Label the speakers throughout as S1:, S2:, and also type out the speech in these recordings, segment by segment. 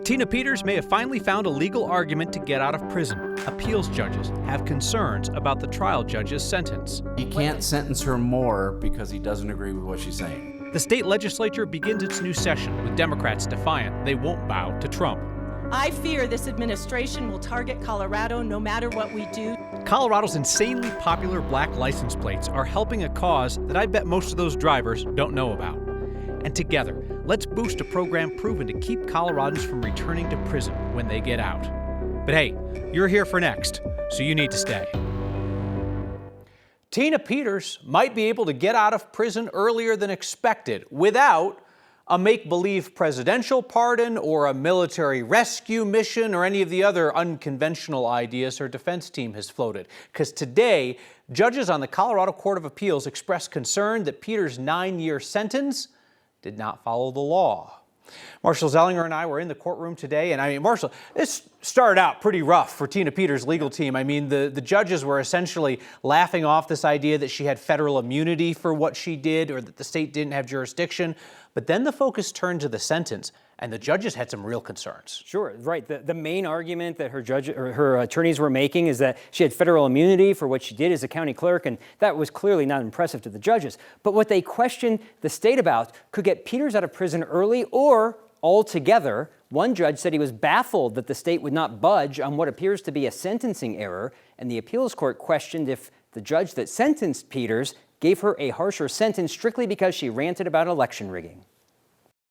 S1: Tina Peters may have finally found a legal argument to get out of prison. Appeals judges have concerns about the trial judge's sentence.
S2: He can't sentence her more because he doesn't agree with what she's saying.
S1: The state legislature begins its new session with Democrats defiant they won't bow to Trump.
S3: I fear this administration will target Colorado no matter what we do.
S1: Colorado's insanely popular black license plates are helping a cause that I bet most of those drivers don't know about. And together, let's boost a program proven to keep Coloradans from returning to prison when they get out. But hey, you're here for next, so you need to stay. Tina Peters might be able to get out of prison earlier than expected without a make-believe presidential pardon or a military rescue mission or any of the other unconventional ideas her defense team has floated. Because today, judges on the Colorado Court of Appeals expressed concern that Peters' 9-year sentence did not follow the law. Marshall Zellinger and I were in the courtroom today, and Marshall, this started out pretty rough for Tina Peters' legal team. The judges were essentially laughing off this idea that she had federal immunity for what she did or that the state didn't have jurisdiction. But then the focus turned to the sentence, and the judges had some real concerns.
S4: Sure, right. The main argument that her attorneys were making is that she had federal immunity for what she did as a county clerk, and that was clearly not impressive to the judges. But what they questioned the state about could get Peters out of prison early or altogether. One judge said he was baffled that the state would not budge on what appears to be a sentencing error, and the appeals court questioned if the judge that sentenced Peters gave her a harsher sentence strictly because she ranted about election rigging.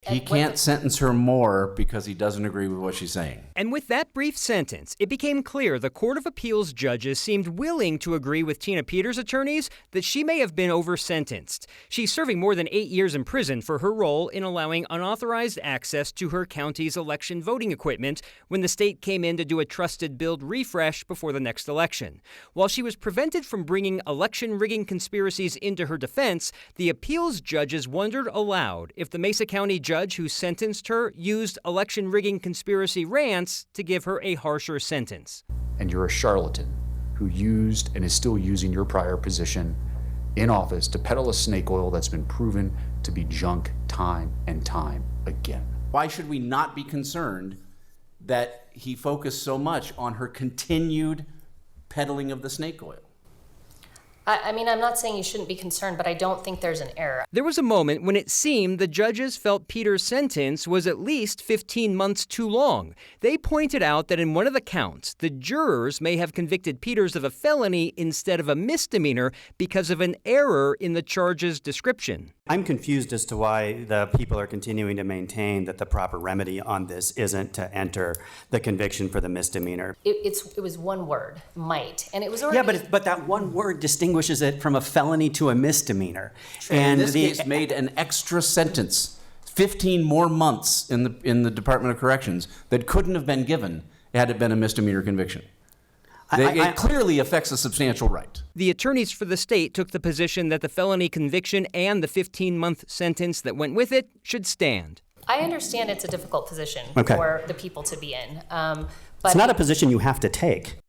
S2: He can't sentence her more because he doesn't agree with what she's saying.
S4: And with that brief sentence, it became clear the Court of Appeals judges seemed willing to agree with Tina Peters' attorneys that she may have been over-sentenced. She's serving more than 8 years in prison for her role in allowing unauthorized access to her county's election voting equipment when the state came in to do a trusted build refresh before the next election. While she was prevented from bringing election rigging conspiracies into her defense, the appeals judges wondered aloud if the Mesa County judge who sentenced her used election rigging conspiracy rants to give her a harsher sentence.
S5: And you're a charlatan who used and is still using your prior position in office to peddle a snake oil that's been proven to be junk time and time again.
S2: Why should we not be concerned that he focused so much on her continued peddling of the snake oil?
S6: I'm not saying you shouldn't be concerned, but I don't think there's an error.
S4: There was a moment when it seemed the judges felt Peters' sentence was at least 15 months too long. They pointed out that in one of the counts, the jurors may have convicted Peters of a felony instead of a misdemeanor because of an error in the charge's description.
S7: I'm confused as to why the people are continuing to maintain that the proper remedy on this isn't to enter the conviction for the misdemeanor.
S6: It was one word, might, and it was already...
S7: Yeah, but that one word distinguishes it from a felony to a misdemeanor.
S2: And in this case, made an extra sentence, 15 more months in the Department of Corrections that couldn't have been given had it been a misdemeanor conviction. It clearly affects a substantial right.
S4: The attorneys for the state took the position that the felony conviction and the 15-month sentence that went with it should stand.
S6: I understand it's a difficult position for the people to be in. But
S7: it's not a position you have to take.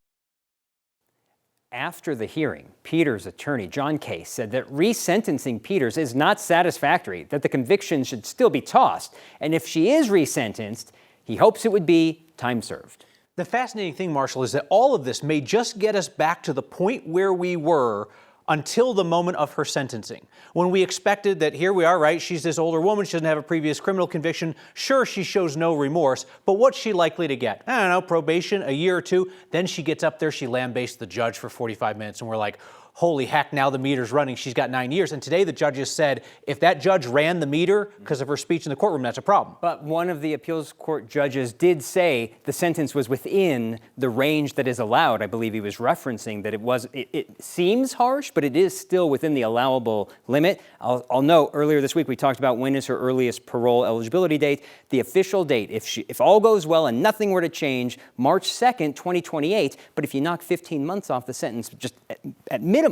S4: After the hearing, Peters' attorney, John Case, said that resentencing Peters is not satisfactory, that the conviction should still be tossed, and if she is resentenced, he hopes it would be time served.
S1: The fascinating thing, Marshall, is that all of this may just get us back to the point where we were until the moment of her sentencing, when we expected that here we are, right? She's this older woman. She doesn't have a previous criminal conviction. Sure, she shows no remorse, but what's she likely to get? I don't know, probation, a year or two. Then she gets up there, she lambastes the judge for 45 minutes, and we're like, holy heck, now the meter's running. She's got 9 years. And today the judges said if that judge ran the meter because of her speech in the courtroom, that's a problem.
S4: But one of the appeals court judges did say the sentence was within the range that is allowed. I believe he was referencing that it seems harsh, but it is still within the allowable limit. I'll note earlier this week we talked about when is her earliest parole eligibility date. The official date, if all goes well and nothing were to change, March 2nd, 2028. But if you knock 15 months off the sentence, just at minimum,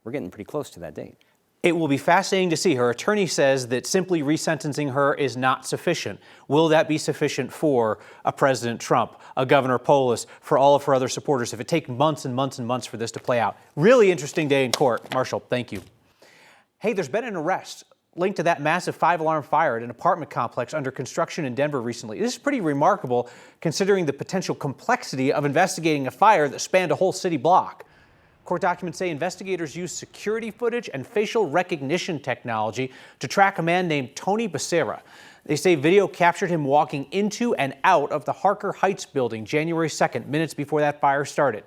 S4: we're getting pretty close to that date.
S1: It will be fascinating to see. Her attorney says that simply resentencing her is not sufficient. Will that be sufficient for a President Trump, a Governor Polis, for all of her other supporters if it takes months and months and months for this to play out? Really interesting day in court. Marshall, thank you. Hey, there's been an arrest linked to that massive 5-alarm fire at an apartment complex under construction in Denver recently. This is pretty remarkable considering the potential complexity of investigating a fire that spanned a whole city block. Court documents say investigators used security footage and facial recognition technology to track a man named Tony Becerra. They say video captured him walking into and out of the Harker Heights building January 2nd, minutes before that fire started.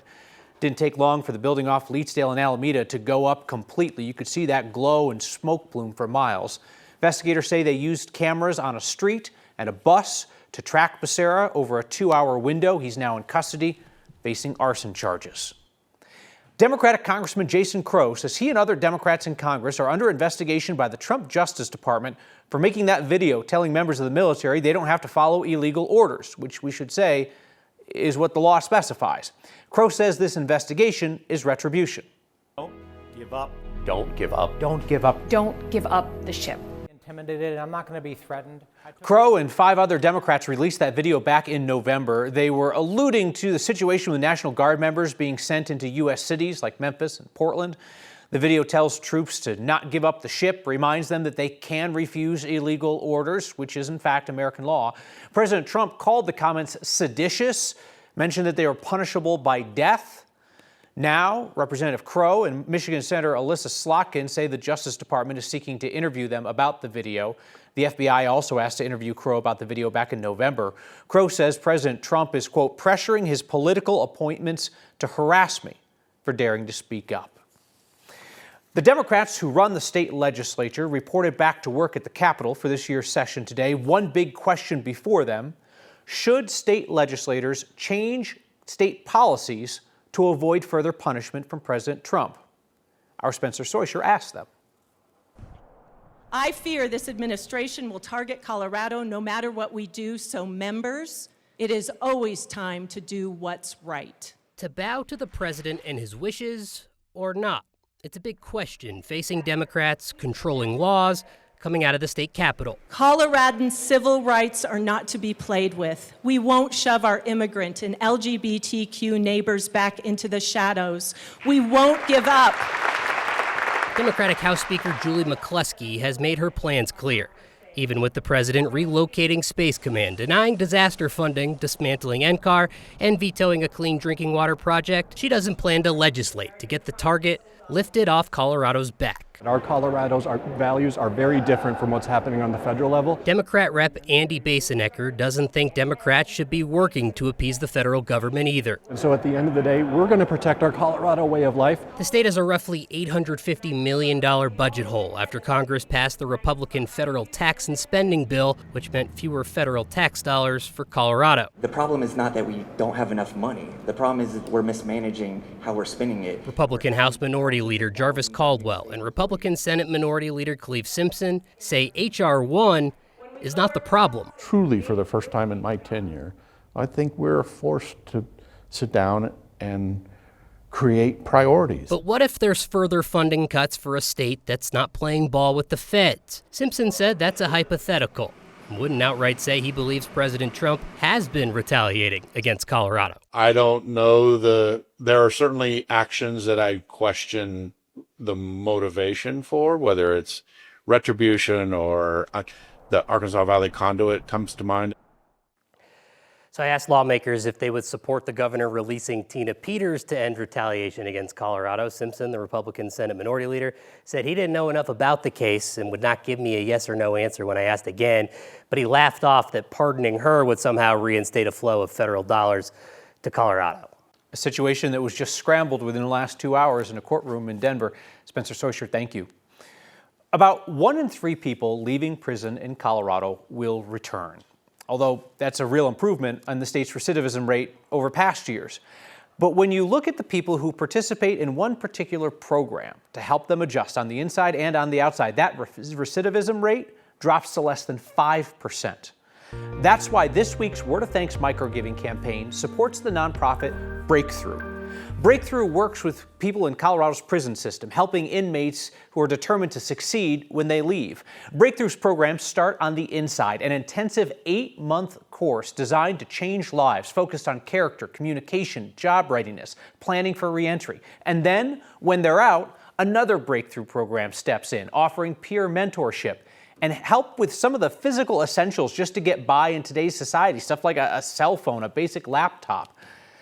S1: Didn't take long for the building off Leetsdale and Alameda to go up completely. You could see that glow and smoke plume for miles. Investigators say they used cameras on a street and a bus to track Becerra over a 2-hour window. He's now in custody, facing arson charges. Democratic Congressman Jason Crow says he and other Democrats in Congress are under investigation by the Trump Justice Department for making that video telling members of the military they don't have to follow illegal orders, which we should say is what the law specifies. Crow says this investigation is retribution.
S8: Don't give up. Don't give up.
S1: Don't give up.
S9: Don't give up the ship.
S10: Intimidated. I'm not going to be threatened.
S1: Crow and 5 other Democrats released that video back in November. They were alluding to the situation with National Guard members being sent into U.S. cities like Memphis and Portland. The video tells troops to not give up the ship, reminds them that they can refuse illegal orders, which is in fact American law. President Trump called the comments seditious, mentioned that they were punishable by death. Now, Representative Crow and Michigan Senator Alyssa Slotkin say the Justice Department is seeking to interview them about the video. The FBI also asked to interview Crow about the video back in November. Crow says President Trump is, quote, pressuring his political appointments to harass me for daring to speak up. The Democrats who run the state legislature reported back to work at the Capitol for this year's session today. One big question before them: should state legislators change state policies to avoid further punishment from President Trump? Our Spencer Soisher asked them.
S3: I fear this administration will target Colorado no matter what we do, so members, it is always time to do what's right.
S11: To bow to the president and his wishes or not? It's a big question facing Democrats controlling laws coming out of the state capitol.
S3: Coloradans' civil rights are not to be played with. We won't shove our immigrant and LGBTQ neighbors back into the shadows. We won't give up.
S11: Democratic House Speaker Julie McCluskey has made her plans clear, even with the president relocating Space Command, denying disaster funding, dismantling NCAR, and vetoing a clean drinking water project. She doesn't plan to legislate to get the target lifted off Colorado's back.
S12: Our values are very different from what's happening on the federal level.
S11: Democrat Rep. Andy Basenecker doesn't think Democrats should be working to appease the federal government either.
S12: And so at the end of the day, we're going to protect our Colorado way of life.
S11: The state has a roughly $850 million budget hole after Congress passed the Republican federal tax and spending bill, which meant fewer federal tax dollars for Colorado.
S13: The problem is not that we don't have enough money. The problem is that we're mismanaging how we're spending it.
S11: Republican House Minority Leader Jarvis Caldwell and Republican Senate Minority Leader Cleve Simpson say H.R. 1 is not the problem.
S14: Truly, for the first time in my tenure, I think we're forced to sit down and create priorities.
S11: But what if there's further funding cuts for a state that's not playing ball with the feds? Simpson said that's a hypothetical. Wouldn't outright say he believes President Trump has been retaliating against Colorado.
S15: I don't know. There are certainly actions that I question the motivation for, whether it's retribution or the Arkansas Valley Conduit comes to mind.
S16: So I asked lawmakers if they would support the governor releasing Tina Peters to end retaliation against Colorado. Simpson, the Republican Senate Minority Leader, said he didn't know enough about the case and would not give me a yes or no answer when I asked again. But he laughed off that pardoning her would somehow reinstate a flow of federal dollars to Colorado.
S1: A situation that was just scrambled within the last 2 hours in a courtroom in Denver. Spencer Soisher, thank you. About 1 in 3 people leaving prison in Colorado will return, although that's a real improvement on the state's recidivism rate over past years. But when you look at the people who participate in one particular program to help them adjust on the inside and on the outside, that recidivism rate drops to less than 5%. That's why this week's Word of Thanks microgiving campaign supports the nonprofit Breakthrough. Breakthrough works with people in Colorado's prison system, helping inmates who are determined to succeed when they leave. Breakthrough's programs start on the inside, an intensive 8-month course designed to change lives, focused on character, communication, job readiness, planning for reentry. And then, when they're out, Another breakthrough program steps in, offering peer mentorship and help with some of the physical essentials just to get by in today's society, stuff like a cell phone, a basic laptop.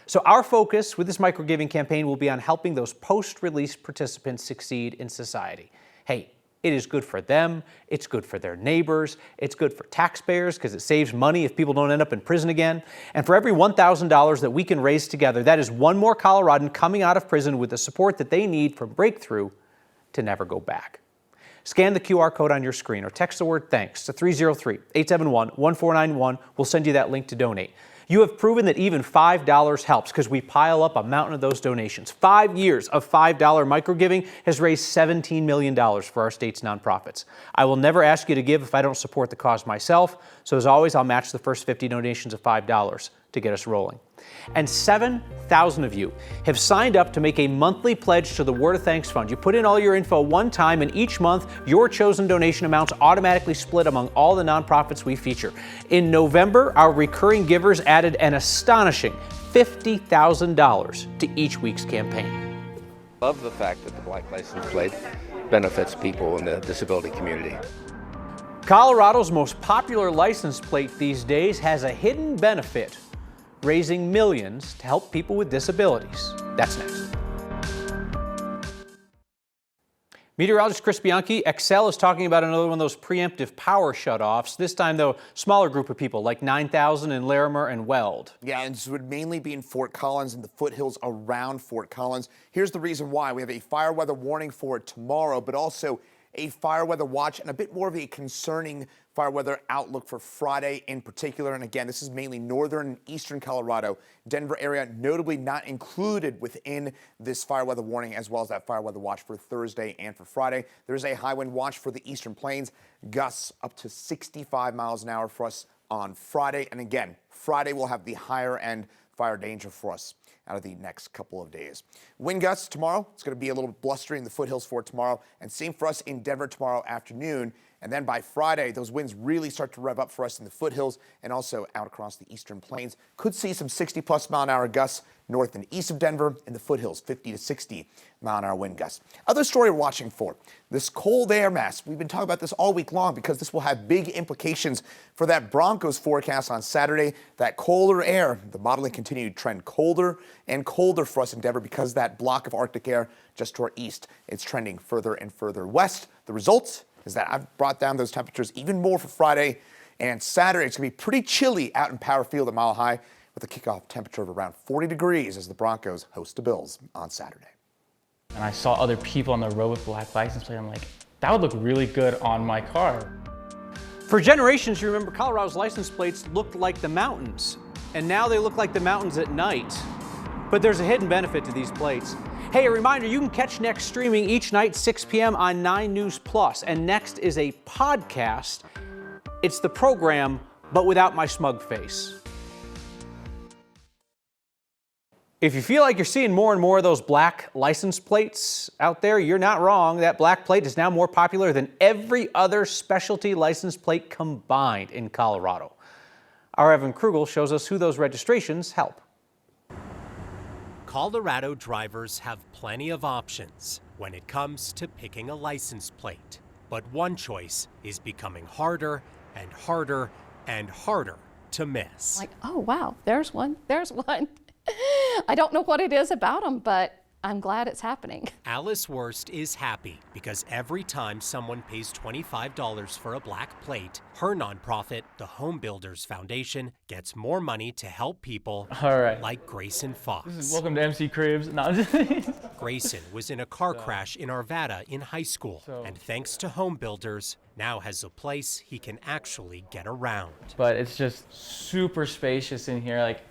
S1: So our focus with this microgiving campaign will be on helping those post-release participants succeed in society. Hey, it is good for them, it's good for their neighbors, it's good for taxpayers because it saves money if people don't end up in prison again. And for every $1,000 that we can raise together, that is one more Coloradan coming out of prison with the support that they need from Breakthrough to never go back. Scan the QR code on your screen or text the word thanks to 303-871-1491. We'll send you that link to donate. You have proven that even $5 helps because we pile up a mountain of those donations. 5 years of $5 microgiving has raised $17 million for our state's nonprofits. I will never ask you to give if I don't support the cause myself, so as always, I'll match the first 50 donations of $5 to get us rolling. And 7,000 of you have signed up to make a monthly pledge to the Word of Thanks Fund. You put in all your info one time, and each month, your chosen donation amounts automatically split among all the nonprofits we feature. In November, our recurring givers added an astonishing $50,000 to each week's campaign.
S9: Love the fact that the black license plate benefits people in the disability community.
S1: Colorado's most popular license plate these days has a hidden benefit: raising millions to help people with disabilities. That's next. Meteorologist Chris Bianchi, Excel is talking about another one of those preemptive power shutoffs. This time, though, smaller group of people, like 9,000 in Larimer and Weld.
S17: Yeah, and this would mainly be in Fort Collins and the foothills around Fort Collins. Here's the reason why. We have a fire weather warning for tomorrow, but also a fire weather watch and a bit more of a concerning fire weather outlook for Friday in particular. And again, this is mainly northern and eastern Colorado. Denver area notably not included within this fire weather warning, as well as that fire weather watch for Thursday and for Friday. There's a high wind watch for the eastern plains, gusts up to 65 miles an hour for us on Friday. And again, Friday will have the higher end fire danger for us out of the next couple of days. Wind gusts tomorrow. It's going to be a little blustery in the foothills for tomorrow, and same for us in Denver tomorrow afternoon. And then by Friday, those winds really start to rev up for us in the foothills and also out across the eastern plains. Could see some 60-plus mile-an-hour gusts north and east of Denver, in the foothills, 50 to 60 mile-an-hour wind gusts. Other story we're watching for, this cold air mass. We've been talking about this all week long because this will have big implications for that Broncos forecast on Saturday. That colder air, the modeling continued to trend colder and colder for us in Denver because that block of Arctic air just to our east, it's trending further and further west. The result is that I've brought down those temperatures even more for Friday and Saturday. It's going to be pretty chilly out in Power Field at Mile High with a kickoff temperature of around 40 degrees as the Broncos host the Bills on Saturday.
S18: And I saw other people on the road with black license plate. I'm like, that would look really good on my car.
S1: For generations, you remember Colorado's license plates looked like the mountains, and now they look like the mountains at night. But there's a hidden benefit to these plates. Hey, a reminder, you can catch Next streaming each night, 6 p.m. on 9 News Plus. And Next is a podcast. It's the program, but without my smug face. If you feel like you're seeing more and more of those black license plates out there, you're not wrong. That black plate is now more popular than every other specialty license plate combined in Colorado. Our Evan Krugel shows us who those registrations help.
S19: Colorado drivers have plenty of options when it comes to picking a license plate. But one choice is becoming harder and harder and harder to miss.
S20: Like, oh, wow, there's one. I don't know what it is about them, but I'm glad it's happening.
S19: Alice Wurst is happy because every time someone pays $25 for a black plate, her nonprofit, the Home Builders Foundation, gets more money to help people like Grayson Fox.
S18: Welcome to MC Cribs. No,
S19: Grayson was in a car crash in Arvada in high school, and thanks to Home Builders, now has a place he can actually get around.
S18: But it's just super spacious in here, like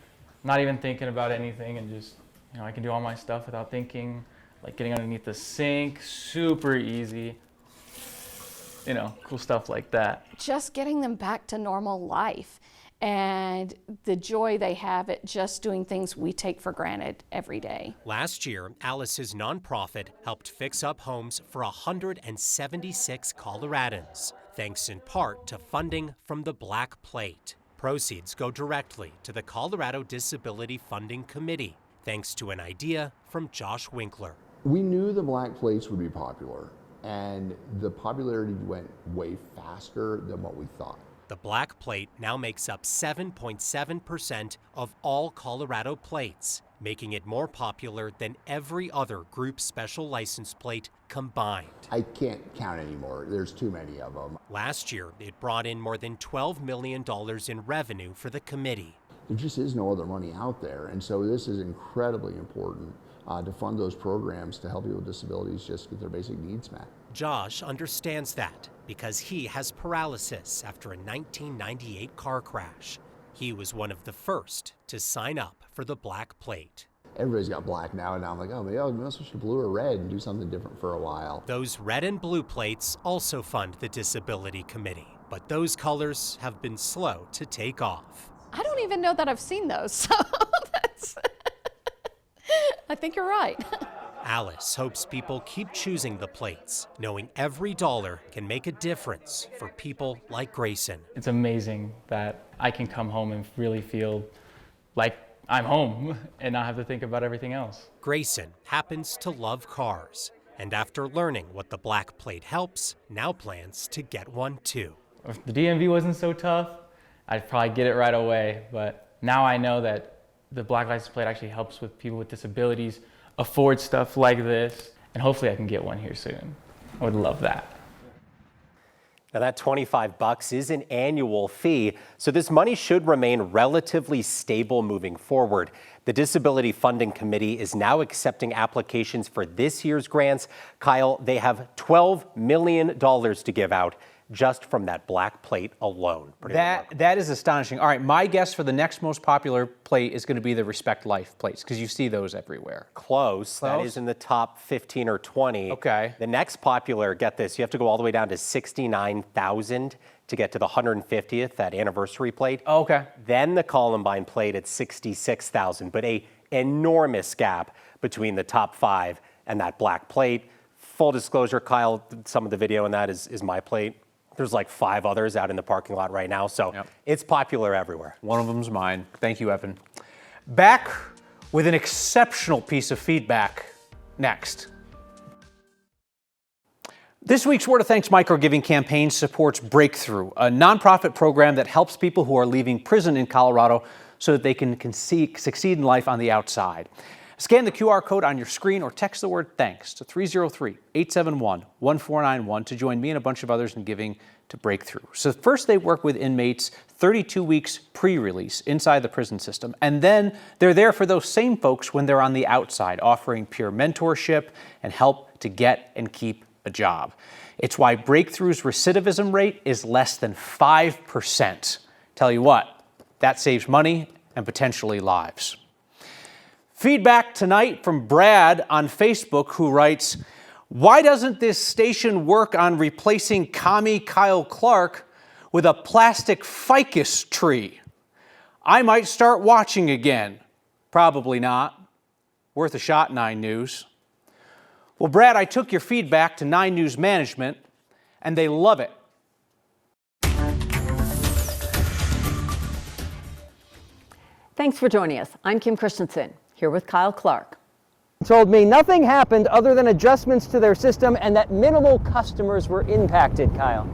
S18: not even thinking about anything, and just, you know, I can do all my stuff without thinking, like getting underneath the sink, super easy, you know, cool stuff like that.
S20: Just getting them back to normal life and the joy they have at just doing things we take for granted every day.
S19: Last year, Alice's nonprofit helped fix up homes for 176 Coloradans, thanks in part to funding from the Black Plate. Proceeds go directly to the Colorado Disability Funding Committee, thanks to an idea from Josh Winkler.
S21: We knew the black plates would be popular, and the popularity went way faster than what we thought.
S19: The black plate now makes up 7.7% of all Colorado plates, making it more popular than every other group special license plate combined.
S21: I can't count anymore. There's too many of them.
S19: Last year, it brought in more than $12 million in revenue for the committee.
S21: There just is no other money out there, and so this is incredibly important to fund those programs to help people with disabilities just get their basic needs met.
S19: Josh understands that because he has paralysis after a 1998 car crash. He was one of the first to sign up for the black plate.
S21: Everybody's got black now, and I'm like, oh, maybe I'll switch to blue or red and do something different for a while.
S19: Those red and blue plates also fund the Disability Committee, but those colors have been slow to take off.
S20: I don't even know that I've seen those, so that's I think you're right.
S19: Alice hopes people keep choosing the plates, knowing every dollar can make a difference for people like Grayson.
S18: It's amazing that I can come home and really feel like I'm home and not have to think about everything else.
S19: Grayson happens to love cars, and after learning what the black plate helps, now plans to get one too.
S18: If the DMV wasn't so tough, I'd probably get it right away, but now I know that the black license plate actually helps with people with disabilities afford stuff like this, and hopefully I can get one here soon. I would love that.
S22: Now that $25 is an annual fee, so this money should remain relatively stable moving forward. The Disability Funding Committee is now accepting applications for this year's grants. Kyle, they have $12 million to give out just from that black plate alone.
S1: That is astonishing. All right, my guess for the next most popular plate is going to be the Respect Life plates, because you see those everywhere.
S22: Close. That is in the top 15 or 20.
S1: Okay.
S22: The next popular, get this, you have to go all the way down to 69,000 to get to the 150th, that anniversary plate.
S1: Oh, okay.
S22: Then the Columbine plate at 66,000, but a enormous gap between the top 5 and that black plate. Full disclosure, Kyle, some of the video in that is my plate. There's like 5 others out in the parking lot right now, so It's popular everywhere.
S1: One of them's mine. Thank you, Evan. Back with an exceptional piece of feedback next. This week's Word of Thanks Microgiving campaign supports Breakthrough, a nonprofit program that helps people who are leaving prison in Colorado so that they can succeed in life on the outside. Scan the QR code on your screen or text the word THANKS to 303-871-1491 to join me and a bunch of others in giving to Breakthrough. So first they work with inmates 32 weeks pre-release inside the prison system, and then they're there for those same folks when they're on the outside, offering peer mentorship and help to get and keep a job. It's why Breakthrough's recidivism rate is less than 5%. Tell you what, that saves money and potentially lives. Feedback tonight from Brad on Facebook, who writes, why doesn't this station work on replacing commie Kyle Clark with a plastic ficus tree? I might start watching again. Probably not. Worth a shot, 9 News. Well, Brad, I took your feedback to 9 News management, and they love it.
S23: Thanks for joining us. I'm Kim Christensen, here with Kyle Clark.
S4: Told me nothing happened other than adjustments to their system and that minimal customers were impacted, Kyle.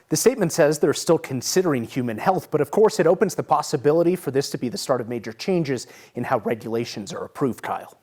S24: The statement says they're still considering human health, but of course it opens the possibility for this to be the start of major changes in how regulations are approved, Kyle.